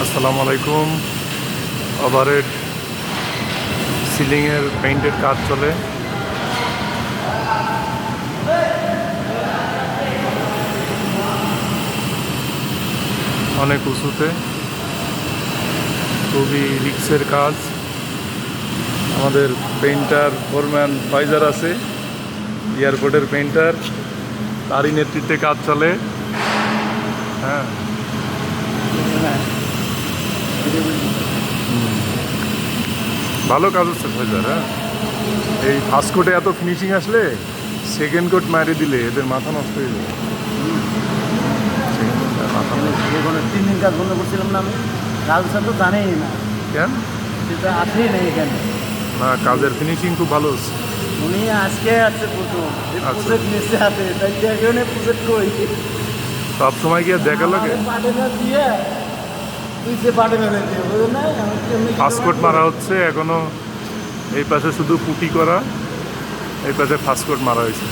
আসসালামু আলাইকুম। ওভারহেড সিলিংয়ের পেইন্টের কাজ চলে। অনেক উঁচুতে, খুবই রিক্সের কাজ। আমাদের পেইন্টার ফোরম্যান ফাইজার আছে, এয়ারপোর্টের পেইন্টার, তারই নেতৃত্বে কাজ চলে। হ্যাঁ, ভালো কাজ হচ্ছে ফাইজার। হ্যাঁ, এই ফার্স্ট কোটে এত ফিনিশিং আসলে সেকেন্ড কোট মারি দিলে এদের মাথা নষ্ট হয়ে যাবে। মাথা নষ্ট। 3 দিন কাজ বন্ধ করছিলাম না আমি, কাজটা তো জানেই না, কেন সেটা আসেই না এখানে। না, কাজের ফিনিশিং খুব ভালো হচ্ছে। উনি আজকে আছে প্রথম আচ্ছা। প্রজেক্ট নিচ্ছে হাতে, তাই দেখেন প্রজেক্ট কই সব সময় কি আর দেখা লাগে? পাটেনা দিয়ে তুই যে পাটেনা দিয়ে বুঝলেন না, ফার্স্ট কোট মারা হচ্ছে এখনো। এই পাশে শুধু পুটি করা, এই পাশে ফার্স্ট কোট মারা হয়েছে।